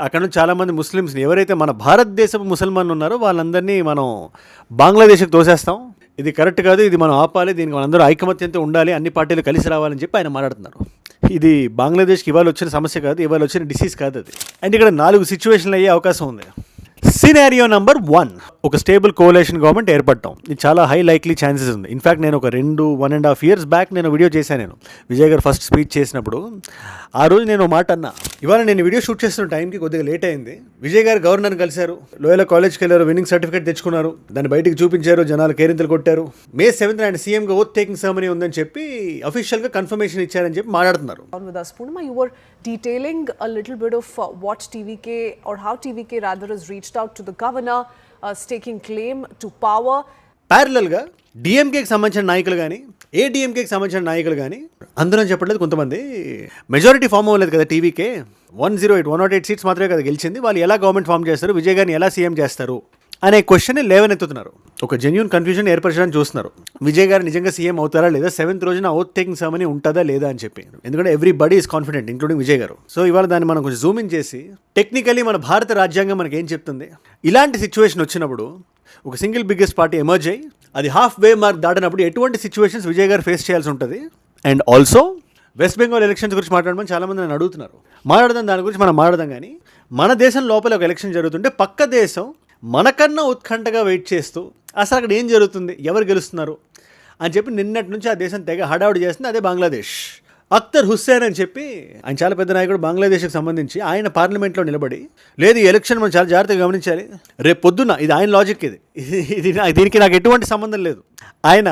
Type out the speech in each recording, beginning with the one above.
అక్కడ నుంచి చాలామంది ముస్లిమ్స్ని ఎవరైతే మన భారతదేశపు ముసల్మాన్లు ఉన్నారో వాళ్ళందరినీ మనం బంగ్లాదేశ్కి తోసేస్తాం. ఇది కరెక్ట్ కాదు, ఇది మనం ఆపాలి, దీనికి మనందరూ ఐకమత్యంతో ఉండాలి, అన్ని పార్టీలు కలిసి రావాలని చెప్పి ఆయన మాట్లాడుతున్నారు. ఇది బంగ్లాదేశ్కి ఇవాళ వచ్చిన సమస్య కాదు, ఇవాళ వచ్చిన డిసీజ్ కాదు అది. అండ్ ఇక్కడ 4 సిచ్యువేషన్లు అయ్యే అవకాశం ఉంది. సినారియో నెంబర్ 1, ఒక స్టేబుల్ కోలేషన్ గవర్నమెంట్ ఏర్పడటం. ఇది చాలా హై లైక్లీ ఛాన్సెస్ ఉంది. ఇన్ఫ్యాక్ట్ నేను ఒక 1.5 years బ్యాక్ నేను వీడియో చేశాను. నేను విజయ్ గారు ఫస్ట్ స్పీచ్ చేసినప్పుడు ఆ రోజు నేను మాట అన్నా. ఇవాళ నేను వీడియో షూట్ చేస్తున్న టైంకి కొద్దిగా లేట్ అయింది. విజయ్ గారు గవర్నర్ని కలిశారు, లోయల కాలేజ్కి వెళ్ళారు, విన్నింగ్ సర్టిఫికేట్ తెచ్చుకున్నారు, దాన్ని బయటికి చూపించారు, జనాలు కేరింతలు కొట్టారు. May 7th ఆయన సీఎంగా ఓత్ టేకింగ్ సెరమనీ ఉందని చెప్పి అఫీషియల్గా కన్ఫర్మేషన్ ఇచ్చారని చెప్పి మాట్లాడుతున్నారు. You were detailing a little bit of what TVK or how TVK rather has reached out to the governor, staking claim to power. ప్యారలల్గా డిఎంకేకి సంబంధించిన నాయకులు కానీ ఏడీఎంకేకి సంబంధించిన నాయకులు కానీ అందరం చెప్పట్లేదు. కొంతమంది మెజారిటీ ఫామ్ అవ్వలేదు కదా టీవీకే, 108 సీట్స్ మాత్రమే కదా గెలిచింది, వాళ్ళు ఎలా గవర్నమెంట్ ఫామ్ చేస్తారు, విజయ్ గారిని ఎలా సీఎం చేస్తారు అనే క్వశ్చన్ లేవనెత్తుతున్నారు. ఒక జెన్యూన్ కన్ఫ్యూజన్ ఏర్పరచడానికి చూస్తున్నారు. విజయ్ గారు నిజంగా సీఎం అవుతారా లేదా, 7th రోజున ఓత్ టేకింగ్ సెరమనీ ఉంటుందా లేదా అని చెప్పి. ఎందుకంటే everybody is confident including Vijay గారు. సో ఇవాళ దాన్ని మనం కొంచెం జూమ్ ఇన్ చేసి టెక్నికలీ మన భారత రాజ్యాంగం మనకి ఏం చెప్తుంది, ఇలాంటి సిచ్యువేషన్ వచ్చినప్పుడు ఒక సింగిల్ బిగ్గెస్ట్ పార్టీ ఎమర్జ్ అయ్యి అది హాఫ్-వే మార్క్ దాటినప్పుడు ఎటువంటి సిచ్యువేషన్స్ విజయ్ గారు ఫేస్ చేయాల్సి ఉంటుంది. And also west Bengal elections గురించి మాట్లాడమని చాలామంది నన్ను అడుగుతున్నారు. మాట్లాడదాం, దాని గురించి మనం మాట్లాడదాం. కానీ మన దేశం లోపల ఒక ఎలక్షన్ జరుగుతుంటే పక్క దేశం మనకన్నా ఉత్కంఠగా వెయిట్ చేస్తూ అసలు అక్కడ ఏం జరుగుతుంది, ఎవరు గెలుస్తున్నారు అని చెప్పి నిన్నటి నుంచి ఆ దేశం తెగ హడావుడి చేస్తుంది. అదే బంగ్లాదేశ్. అఖ్తర్ హుస్సేన్ అని చెప్పి ఆయన చాలా పెద్ద నాయకుడు, బంగ్లాదేశ్కి సంబంధించి. ఆయన పార్లమెంట్లో నిలబడి, లేదు ఈ ఎలక్షన్ మనం చాలా జాగ్రత్తగా గమనించాలి, రేపు పొద్దున్న, ఇది ఆయన లాజిక్, దీనికి నాకు ఎటువంటి సంబంధం లేదు. ఆయన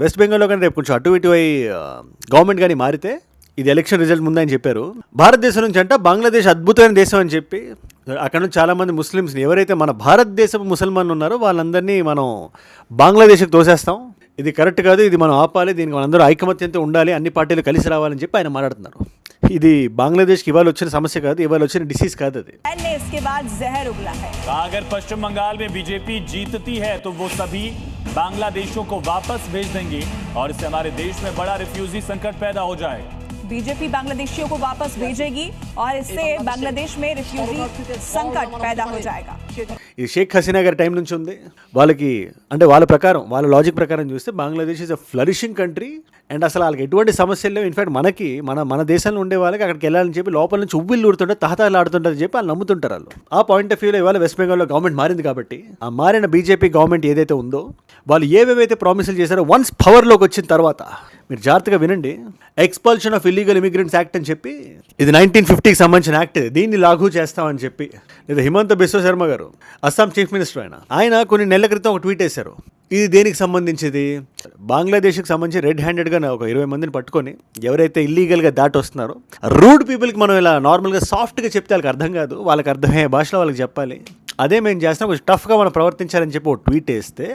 వెస్ట్ బెంగాల్లో కానీ రేపు కొంచెం అటు ఇటు అయి గవర్నమెంట్ కానీ మారితే ఇది ఎలక్షన్ రిజల్ట్ ముందని చెప్పారు. భారతదేశం నుంచి అంట బంగ్లాదేశ్ అద్భుతమైన దేశం అని చెప్పి అక్కడ నుంచి చాలామంది ముస్లిమ్స్ని ఎవరైతే మన భారతదేశపు ముసల్మాన్లు ఉన్నారో వాళ్ళందరినీ మనం బంగ్లాదేశ్కి తోసేస్తాం. ఇది కరెక్ట్ కాదు, ఇది మనం ఆపాలి, దీనికి మనందరూ ఐకమత్యంతో ఉండాలి, అన్ని పార్టీలు కలిసి రావాలని చెప్పి ఆయన మాట్లాడుతున్నారు. ఇది బంగ్లాదేశ్కి ఇవాళ వచ్చిన సమస్య కాదు, ఇవాళ వచ్చిన డిసీజ్ కాదు అది. अगर पश्चिम बंगाल में बीजेपी जीतती है तो वो सभी बांग्लादेशियों को वापस भेज देंगे और इससे हमारे देश में बड़ा रिफ्यूजी संकट पैदा हो जाएगा. बीजेपी बांग्लादेशियों को वापस भेजेगी और इससे बांग्लादेश में रिफ्यूजी संकट पैदा हो जाएगा. ఇది షేక్ హసీనా గారి టైం నుంచి ఉంది. వాళ్ళకి అంటే వాళ్ళ ప్రకారం, వాళ్ళ లాజిక్ ప్రకారం చూస్తే Bangladesh is a flourishing country. And అసలు వాళ్ళకి ఎటువంటి సమస్యలు లేవు. ఇన్ఫాక్ట్ మనకి మన దేశంలో ఉండే వాళ్ళకి అక్కడికి వెళ్ళాలని చెప్పి లోపల నుంచి ఉవ్విళ్ళు ఊడుతుంటే తహతాలు ఆడుతుంటారని చెప్పి వాళ్ళు నమ్ముతుంటారు. వాళ్ళు ఆ పాయింట్ ఆఫ్ వ్యూలో ఇవాళ వెస్ట్ బెంగాల్లో గవర్నమెంట్ మారింది కాబట్టి ఆ మారిన బీజేపీ గవర్నమెంట్ ఏదైతే ఉందో వాళ్ళు ఏవేవైతే ప్రామిసులు చేశారో వన్స్ పవర్లోకి వచ్చిన తర్వాత మీరు జాగ్రత్తగా వినండి. Expulsion of illegal immigrants act అని చెప్పి, ఇది 1950కి సంబంధించిన యాక్ట్, దీన్ని లాఘూ చేస్తామని చెప్పి లేదా హిమంత బిశ్వ శర్మ గారు అస్సాం చీఫ్ మినిస్టర్ ఆయన కొన్ని నెలల క్రితం ఒక ట్వీట్ వేశారు. ఇది దేనికి సంబంధించింది, బంగ్లాదేశ్కి సంబంధించి రెడ్ హ్యాండెడ్గా ఒక 20 మందిని పట్టుకొని ఎవరైతే ఇల్లీగల్గా దాటి వస్తున్నారో, రూడ్ పీపుల్కి మనం ఇలా నార్మల్గా సాఫ్ట్గా చెప్తే వాళ్ళకి అర్థం కాదు, వాళ్ళకి అర్థమయ్యే భాషలో వాళ్ళకి చెప్పాలి, అదే మేము చేస్తాం, కొంచెం టఫ్గా మనం ప్రవర్తించాలని చెప్పి ఒక ట్వీట్ వేస్తే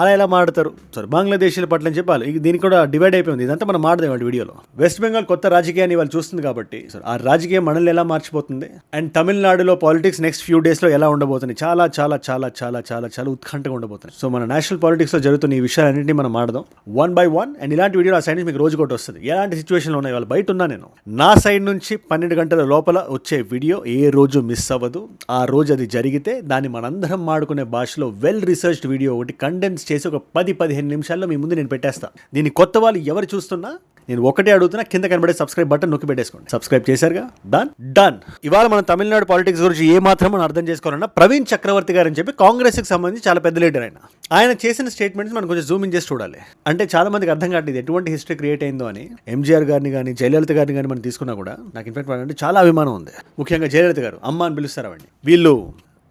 అలా ఎలా మాడతారు సరే బంగ్లాదేశీల పట్ల అని చెప్పాలి. దీనికి కూడా డివైడ్ అయిపోయింది. ఇదంతా మనం మాడదాం వాళ్ళ వీడియోలో. వెస్ట్ బెంగాల్ కొత్త రాజకీయాన్ని వాళ్ళు చూస్తుంది కాబట్టి ఆ రాజకీయం మనల్ని ఎలా మార్చిపోతుంది అండ్ తమిళనాడులో పాలిటిక్స్ నెక్స్ట్ ఫ్యూ డేస్లో ఎలా ఉండబోతుంది, చాలా చాలా చాలా చాలా చాలా చాలా ఉత్కంఠగా ఉండబోతుంది. సో మన నేషనల్ పాలిటిక్స్లో జరుగుతున్న ఈ విషయాలన్నింటినీ మనం మాడదాం వన్ బై వన్. అండ్ ఇలాంటి వీడియో ఆ సైడ్ నుంచి మీకు రోజు కొట్టి వస్తుంది. ఎలాంటి సిచ్యువేషన్లో ఉన్నాయి వాళ్ళు బయట ఉన్నా నేను నా సైడ్ నుంచి 12 గంటల లోపల వచ్చే వీడియో ఏ రోజు మిస్ అవ్వదు. ఆ రోజు అది జరిగితే దాన్ని మనందరం మాడుకునే భాషలో వెల్ రీసెర్చ్డ్ వీడియో ఒకటి కండెన్స్ చేసి ఒక 10-15 నిమిషాల్లో మీ ముందు నేను పెట్టేస్తా. దీన్ని కొత్త వాళ్ళు ఎవరు చూస్తున్నా నేను ఒకటే అడుగుతున్నా, కింద కనబడే సబ్స్క్రైబ్ బటన్ నొక్కి పెట్టేసుకోండి. సబ్స్క్రైబ్ చేశారుగా, డన్. ఇవాళ మనం తమిళనాడు పాలిటిక్స్ గురించి ఏ మాత్రం మనం అర్థం చేసుకోవాలన్నా ప్రవీణ్ చక్రవర్తి గారు అని చెప్పి కాంగ్రెస్కి సంబంధించి చాలా పెద్ద లీడర్ ఆయన చేసిన స్టేట్మెంట్స్ మనం కొంచెం జూమ్ ఇన్ చేసి చూడాలి. అంటే చాలా మందికి అర్థం కావట్లేదు ఎటువంటి హిస్టరీ క్రియేట్ అయిందో అని. ఎంజీఆర్ గారిని కానీ జయలలిత గారిని కానీ మనం తీసుకున్నా కూడా నాకు ఇన్ఫాక్ట్ అంటే చాలా అభిమానం ఉంది. ముఖ్యంగా జయలలిత గారు అమ్మ అని పిలుస్తారు అవండి. వీళ్ళు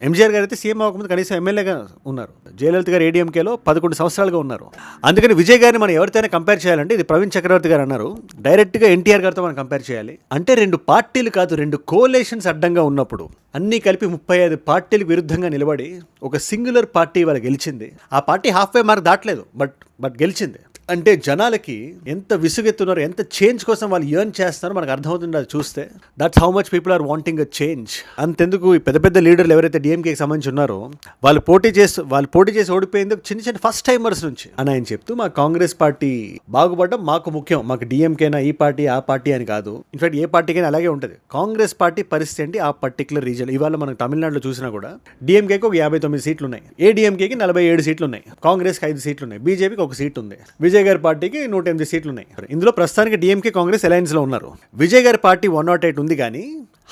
ఎంజీఆర్ గారు అయితే సీఎం అవ్వకముందు కనీసం ఎమ్మెల్యేగా ఉన్నారు. జయలలిత గారు ఏడీఎంకేలో 11 సంవత్సరాలుగా ఉన్నారు. అందుకని విజయ్ గారిని మనం ఎవరితోనే కంపేర్ చేయాలంటే ఇది ప్రవీణ్ చక్రవర్తి గారు అన్నారు, డైరెక్ట్గా ఎన్టీఆర్ గారితో మనం కంపేర్ చేయాలి. అంటే 2 పార్టీలు కాదు 2 కోలేషన్స్ అడ్డంగా ఉన్నప్పుడు అన్నీ కలిపి 35 పార్టీలకు విరుద్ధంగా నిలబడి ఒక సింగులర్ పార్టీ వాళ్ళ గెలిచింది. ఆ పార్టీ హాఫ్ వే మార్క్ దాటలేదు, బట్ గెలిచింది. అంటే జనాలకి ఎంత విసుగెత్తున్నారు, ఎంత చేంజ్ కోసం వాళ్ళు ఎర్న్ చేస్తున్నారో మనకు అర్థమవుతుంది అది చూస్తే. That's how much people are wanting a change. అంతెందుకు ఈ పెద్ద పెద్ద లీడర్లు ఎవరైతే డిఎంకేకి సంబంధించి ఉన్నారో వాళ్ళు పోటీ చేసి ఓడిపోయింది చిన్న చిన్న ఫస్ట్ టైమర్స్ నుంచి అని ఆయన చెప్తూ మా కాంగ్రెస్ పార్టీ బాగుపడడం మాకు ముఖ్యం, మాకు డిఎంకేనా ఈ పార్టీ ఆ పార్టీ అని కాదు. ఇన్ఫాక్ట్ ఏ పార్టీకైనా అలాగే ఉంటుంది. కాంగ్రెస్ పార్టీ పరిస్థితి ఏంటి ఆ పర్టికులర్ రీజన్. ఇవాళ మనం తమిళనాడులో చూసినా కూడా డిఎంకేకి ఒక 59 సీట్లు ఉన్నాయి, ఏడీఎంకేకి 47 సీట్లు ఉన్నాయి, కాంగ్రెస్కి 5 సీట్లు ఉన్నాయి, బీజేపీకి 1 సీట్ ఉంది, విజయ్ గారి పార్టీకి 108 సీట్లు ఉన్నాయి. ఇందులో ప్రస్తుతానికి డిఎంకే కాంగ్రెస్ అలయన్స్ లో ఉన్నారు. విజయ్ గారి పార్టీ 108 ఉంది, కానీ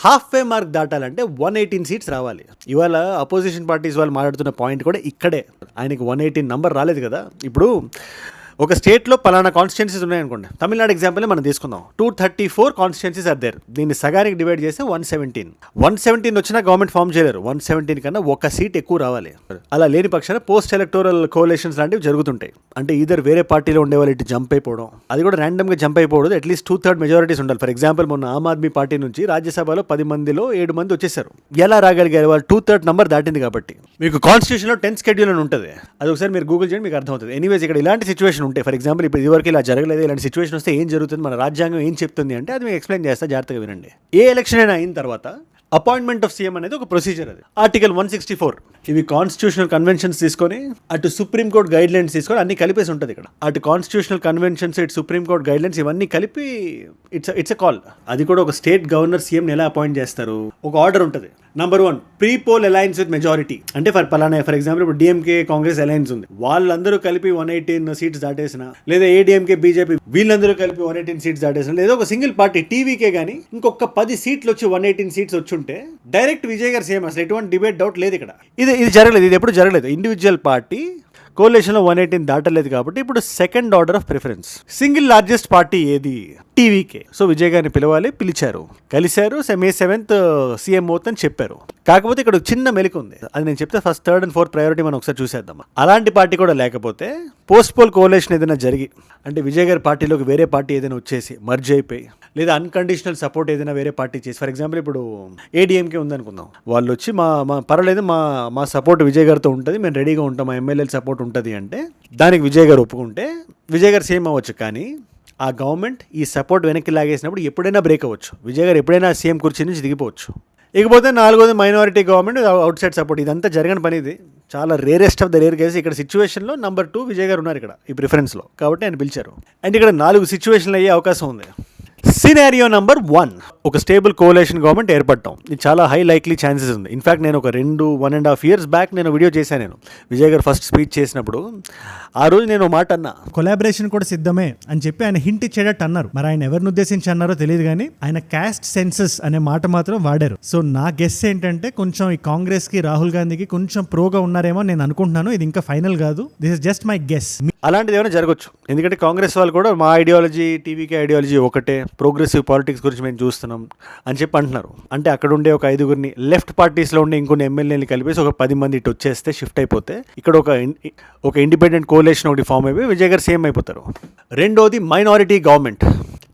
హాఫ్ వే మార్క్ దాటాలంటే 118 సీట్స్ రావాలి. ఇవాళ అపోజిషన్ పార్టీస్ వాళ్ళు మాట్లాడుతున్న పాయింట్ కూడా ఇక్కడే. ఆయనకి 118 నంబర్ రాలేదు కదా. ఇప్పుడు ఒక స్టేట్లో పలానా కాన్స్టిట్యున్సీస్ ఉన్నాయనుకోండి, తమిళనాడు ఎగ్జాంపుల్ మనం తీసుకుందాం. 234 కాన్స్టిట్యున్సీస్ ఆర్ దేర్. దీన్ని సగానికి డివైడ్ చేస్తే 117 వచ్చినా గవర్నమెంట్ ఫామ్ చేయలేరు. 117 కన్నా 1 సీట్ ఎక్కువ రావాలి. అలా లేని పక్షాన పోస్ట్ ఎలక్టోరల్ కోలేషన్స్ లాంటివి జరుగుతుంటాయి. అంటే ఈధర్ వేరే పార్టీలో ఉండే వాళ్ళు ఇటు జంప్ అయిపోవడం, అది కూడా ర్యాండమ్గా జంప్ అయిపోవడం, అట్లీస్ట్ 2/3 మెజారిటీస్ ఉండాలి. ఫర్ ఎగ్జాంపుల్ మొన్న ఆమ్ ఆద్మీ పార్టీ నుంచి రాజ్యసభలో 10 మందిలో 7 మంది వచ్చేసారు. ఎలా రాగలిగారు? వాళ్ళు 2/3 నంబర్ దాటింది కాబట్టి. మీకు కాన్స్టిట్యూషన్లో 10 షెడ్యూల్ అని ఉంటుంది, అది ఒకసారి మీరు గూగుల్ చేయండి, మీకు అర్థమవుతుంది. ఎనీవేస్ ఇక్కడ ఇలాంటి సిచ్యువేషన్ ఉంటే, ఫర్ ఎగ్జాంపుల్ ఇప్పుడు ఇదివరకు ఇలా జరగలేదు, ఇలాంటి సిచ్యువేషన్ వస్తే ఏం జరుగుతుంది, మన రాజ్యాంగం ఏం చెప్తుంది అంటే అది మీకు ఎక్స్ప్లెయిన్ చేస్తా, జాగ్రత్తగా వినండి. ఏ ఎలక్షన్ అయినా అయిన తర్వాత అపాయింట్మెంట్ ఆఫ్ సీఎం అనేది ఒక ప్రొసీజర్. అది ఆర్టికల్ 164. ఇవి కాన్స్టిట్యూషనల్ కన్వెన్షన్స్ తీసుకొని అటు సుప్రీంకోర్టు గైడ్ లైన్స్ తీసుకొని అన్ని కలిపేసి ఉంటుంది ఇక్కడ. అటు కాన్స్టిట్యూషనల్ కన్వెన్షన్స్, ఇటు సుప్రీంకోర్టు గైడ్ లైన్స్, ఇవన్నీ కలిపి ఇట్స్ ఎ కాల్. అది కూడా ఒక స్టేట్ గవర్నర్ సీఎంని ఎలా అపాయింట్ చేస్తారు, ఒక ఆర్డర్ ఉంటుంది. Number 1, pre poll alliance with majority. అంటే ఫర్ ఎగ్జాంపుల్ ఇప్పుడు డిఎంకే కాంగ్రెస్ అలయన్స్ ఉంది, వాళ్ళందరూ కలిపి 118 సీట్స్ దాటేసిన, లేదా ఏడీఎంకే బీజేపీ వీళ్ళందరూ కలిపి 118 సీట్స్ దాటేసిన, లేదా ఒక సింగిల్ పార్టీ టీవీకే కానీ ఇంకొక 10 సీట్లు వచ్చి 118 సీట్స్ వచ్చి ఉంటే డైరెక్ట్ విజయ్ గారు సీఎం. అసలు ఎటువంటి డిబేట్ డౌట్ లేదు ఇక్కడ. ఇది జరగలేదు, ఇది ఎప్పుడు జరగలేదు. ఇండివిజువల్ పార్టీ కోalitionలో 118 దాటలేదు కాబట్టి ఇప్పుడు second order of preference. Single largest party ఏది? టీవీకే. సో విజయ్ గారిని పిలిచారు, కలిశారు, May 7th సీఎం అవుతుందని చెప్పారు. కాకపోతే ఇక్కడ చిన్న మెలిక ఉంది, అది నేను చెప్తే first 3rd and 4th priority మనం ఒకసారి చూసేద్దాం. అలాంటి పార్టీ కూడా లేకపోతే పోస్ట్ పోల్ కోalition ఏదైనా జరిగి, అంటే విజయ్ గారి పార్టీలోకి వేరే పార్టీ ఏదైనా వచ్చేసి మర్జ్ అయిపోయి, లేదా అన్కండిషనల్ సపోర్ట్ ఏదైనా వేరే పార్టీ చేసి, ఫర్ ఎగ్జాంపుల్ ఇప్పుడు ఏడీఎంకే ఉందనుకుందాం, వాళ్ళు వచ్చి మా పర్వాలేదు మా సపోర్ట్ విజయ్ గారితో ఉంటుంది, మేము రెడీగా ఉంటాం, మా ఎమ్మెల్యేల సపోర్ట్ ఉంటుంది అంటే దానికి విజయ్ గారు ఒప్పుకుంటే విజయ్ గారు సీఎం అవ్వచ్చు. కానీ ఆ గవర్నమెంట్ ఈ సపోర్ట్ వెనక్కి లాగేసినప్పుడు ఎప్పుడైనా బ్రేక్ అవ్వచ్చు, విజయ్ గారు ఎప్పుడైనా సీఎం కుర్చీ నుంచి దిగిపోవచ్చు. ఇకపోతే 4వది minority government outside support. ఇదంతా జరగని పని, ఇది చాలా rarest of the rare case. ఇక్కడ సిచ్యువేషన్లో నంబర్ 2 విజయ్ గారు ఉన్నారు ఇక్కడ ఈ ప్రిఫరెన్స్లో, కాబట్టి ఆయన పిలిచారు. అండ్ ఇక్కడ 4 సిచ్యువేషన్లు అయ్యే అవకాశం ఉంది. సినారియో నంబర్ 1, ఒక స్టేబుల్ కోalition గవర్నమెంట్ ఏర్పడటం. ఇది చాలా హై లైక్లీ ఛాన్సెస్ ఉంది. ఇన్ఫాక్ట్ నేను ఒక 1.5 years బ్యాక్ నేను వీడియో చేశాను. నేను విజయ్ గారు ఫస్ట్ స్పీచ్ చేసినప్పుడు ఆ రోజు నేను మాట అన్నా, కొలాబరేషన్ కూడా సిద్ధమే అని చెప్పి ఆయన హింట్ ఇచ్చేటట్టు అన్నారు. మరి ఆయన ఎవరిని ఉద్దేశించి అన్నారో తెలియదు, కానీ ఆయన క్యాస్ట్ సెన్సస్ అనే మాట మాత్రం వాడారు. సో నా గెస్ ఏంటంటే కొంచెం ఈ కాంగ్రెస్ కి రాహుల్ గాంధీకి కొంచెం ప్రోగా ఉన్నారేమో నేను అనుకుంటున్నాను. ఇది ఇంకా ఫైనల్ కాదు, this is just my guess. అలాంటిది ఏమైనా జరగచ్చు, ఎందుకంటే కాంగ్రెస్ వాళ్ళు కూడా మా ఐడియాలజీ టీవీకే ఐడియాలజీ ఒకటే, ప్రోగ్రెసివ్ పాలిటిక్స్ గురించి మేము చూస్తున్నాం అని చెప్పి అంటున్నారు. అంటే అక్కడ ఉండే ఒక 5గురిని లెఫ్ట్ పార్టీస్లో ఉండే ఇంకొన్ని ఎమ్మెల్యేని కలిపేసి ఒక 10 మంది ఇటు వచ్చేస్తే షిఫ్ట్ అయిపోతే ఇక్కడ ఒక ఇండిపెండెంట్ కోalition ఒకటి ఫామ్ అయిపోయి విజయ్ గారు సీఎం అయిపోతారు. 2వది minority government.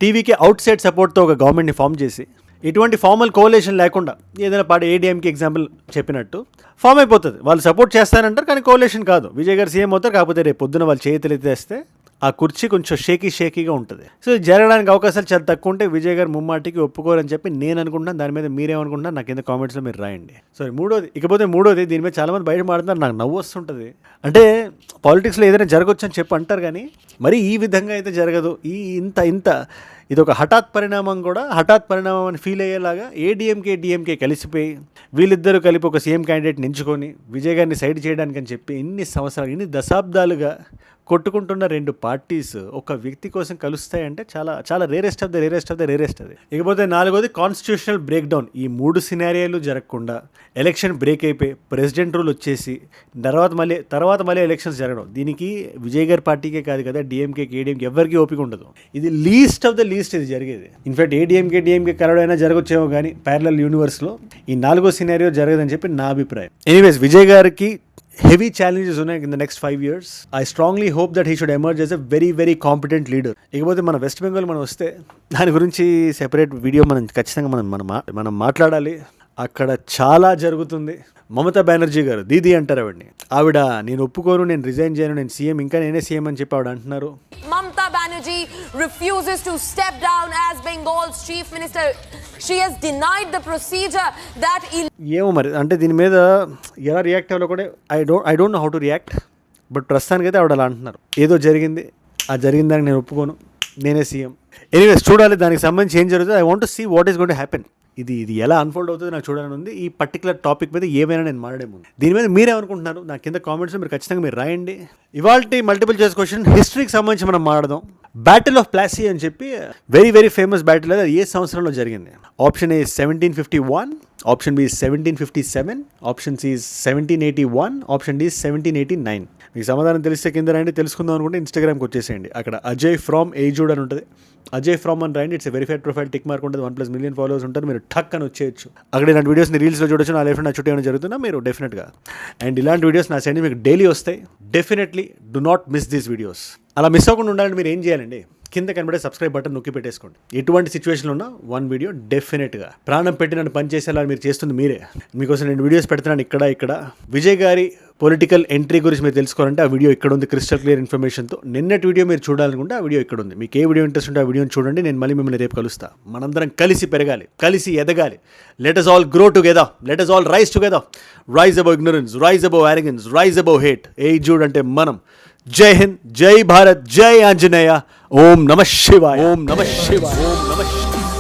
TVK outside సపోర్ట్తో ఒక గవర్నమెంట్ని ఫామ్ చేసి ఎటువంటి ఫార్మల్ కోalition లేకుండా ఏదైనా పార్టీ ఏడీఎంకి ఎగ్జాంపుల్ చెప్పినట్టు ఫామ్ అయిపోతుంది. వాళ్ళు సపోర్ట్ చేస్తారంటారు కానీ కోalition కాదు, విజయ్ గారు సీఎం అవుతారు. కాకపోతే రేపు పొద్దున వాళ్ళు చేతులెత్తేస్తే ఆ కుర్చీ కొంచెం షేకీగా ఉంటుంది. సో జరగడానికి అవకాశాలు చాలా తక్కువ ఉంటే విజయ్ గారు ముమ్మాటికి ఒప్పుకోరని చెప్పి నేను అనుకుంటున్నాను. దాని మీద మీరేమనుకుంటున్నారు నాకు కింద కామెంట్స్లో మీరు రాయండి. సో ఇకపోతే మూడోది, దీని మీద చాలామంది బయట మాడుతున్నారు, నాకు నవ్వు వస్తుంటుంది. అంటే పాలిటిక్స్లో ఏదైనా జరగవచ్చు అని చెప్పి అంటారు, కానీ మరి ఈ విధంగా అయితే జరగదు. ఇంత ఇది ఒక హఠాత్ పరిణామం అని ఫీల్ అయ్యేలాగా డిఎంకే కలిసిపోయి వీళ్ళిద్దరూ కలిపి ఒక సీఎం క్యాండిడేట్ని ఎంచుకొని విజయ్ గారిని సైడ్ చేయడానికి అని చెప్పి ఇన్ని దశాబ్దాలుగా కొట్టుకుంటున్న 2 పార్టీస్ ఒక వ్యక్తి కోసం కలుస్తాయంటే చాలా చాలా రేరెస్ట్ ఆఫ్ ద రేరెస్ట్ అది. ఇకపోతే 4వది కాన్స్టిట్యూషనల్ బ్రేక్ డౌన్. ఈ 3 సినారియాలు జరగకుండా ఎలక్షన్ బ్రేక్ అయిపోయి ప్రెసిడెంట్ రూల్ వచ్చేసి తర్వాత మళ్ళీ ఎలక్షన్స్ జరగడం. దీనికి విజయ్ గారి పార్టీకే కాదు కదా, డిఎంకేకి ఏడీఎంకి ఎవరికి ఓపిక ఉండదు. ఇది లీస్ట్ ఆఫ్ ద లీస్ట్ ఇది జరిగేది. ఇన్ఫాక్ట్ డిఎంకే కలవడైనా జరగొచ్చేమో కానీ ప్యారలల్ యూనివర్స్లో ఈ 4వ సినారియో జరగదని చెప్పి నా అభిప్రాయం. ఎనీవేస్ విజయ్ గారికి heavy challenges ఉన్నాయి in the next 5 years. I strongly hope that he should emerge as a very very competent leader. ఇకపోతే మన వెస్ట్ బెంగాల్ మనం వస్తే దాని గురించి సెపరేట్ వీడియో మనం ఖచ్చితంగా మనం మాట్లాడాలి. అక్కడ చాలా జరుగుతుంది. మమతా బెనర్జీ గారు దీదీ అంటారు ఆవిడ నేను ఒప్పుకోను, నేను రిజైన్ చేయను, నేను సీఎం, ఇంకా నేనే సీఎం అని చెప్పి ఆవిడ అంటున్నారు. Banerjee refuses to step down as Bengal's chief minister. She has denied the procedure that ఏమో మరి అంటే దీని మీద ఎలా రియాక్ట్ అవ్వాలో కూడా I don't know how to react. But ప్రస్తుతానికైతే ఆవిడ అలా అంటున్నారు, ఏదో జరిగింది, ఆ జరిగిన దానికి నేను ఒప్పుకోను, నేనే సీఎం. ఎనీవేస్ చూడాలి దానికి సంబంధించి ఏం జరుగుతుంది. I want to see what is going to happen. ఇది ఎలా అన్ఫోల్డ్ అవుతుంది నాకు చూడాలని ఉంది. ఈ పర్టికులర్ టాపిక్ మీద ఏమైనా నేను మాట్లాడే ముందు దీని మీద మీరేమనుకుంటున్నారు నా కింద కామెంట్స్లో మీరు ఖచ్చితంగా మీరు రాయండి. ఇవాల్టి మల్టిపుల్ చాయిస్ క్వశ్చన్ హిస్టరీకి సంబంధించి మనం మాట్లాడదాం. బ్యాటిల్ ఆఫ్ ప్లాసీ అని చెప్పి వెరీ వెరీ ఫేమస్ బ్యాటిల్. అది ఏ సంవత్సరంలో జరిగింది? Option A 1751, option B 1757, option C 1781, option D 1789. మీకు సమాధానం తెలిస్తే కింద రాయండి. తెలుసుకుందాం అనుకుంటే ఇన్స్టాగ్రామ్కి వచ్చేసేయండి. అక్కడ అజయ్ ఫ్రామ్ ఏజూడ్ అని ఉంటుంది. అజయ్ ఫ్రామ్ అని రాయండి. It's verified profile, tick mark ఉంటుంది. 1+ మిలియన్ ఫాలోవర్స్ ఉంటారు. మీరు టక్ అని వచ్చేయచ్చు. అక్కడ ఇలాంటి వీడియోస్ని రీల్స్లో చూడొచ్చు. నా లైఫ్లో నా చుట్టూ ఏమైనా జరుగుతున్నా మీరు డెఫినెట్గా. అండ్ ఇలాంటి వీడియోస్ నా సైడ్ మీకు డైలీ వస్తాయి. Definitely do not miss these videos. అలా మిస్ అవ్వకుండా ఉండాలంటే మీరు ఏం చేయాలండి? కింద కనబడే సబ్స్క్రైబ్ బటన్ నొక్కి పెట్టేసుకోండి. ఎటువంటి సిచ్యువేషన్లో ఉన్నా 1 వీడియో డెఫినెట్గా ప్రాణం పెట్టి నన్ను పని చేసేలా మీరు చేస్తుంది మీరే. మీకోసం నేను వీడియోస్ పెడుతున్నాను ఇక్కడ. విజయ్ గారి పొలిటికల్ ఎంట్రీ గురించి మీరు తెలుసుకోవాలంటే ఆ వీడియో ఇక్కడ ఉంది, క్రిస్టల్ క్లియర్ ఇన్ఫర్మేషన్తో. నిన్నటి వీడియో మీరు చూడాలనుకుంటే ఆ వీడియో ఇక్కడ ఉంది. మీకు ఏ వీడియో ఇంట్రెస్ట్ ఉంటే ఆ వీడియోని చూడండి. నేను మళ్ళీ మిమ్మల్ని రేపు కలుస్తా. మనందరం కలిసి పెరగాలి, కలిసి ఎదగాలి. Let us all grow together, let us all rise together. Rise above ignorance, rise above arrogance, rise above hate. ఏజూడ్ అంటే మనం. జై హింద్, జై భారత్, జై ఆంజనేయ. ఓం నమః శివాయ, ఓం నమః శివాయ, ఓం నమః శివాయ.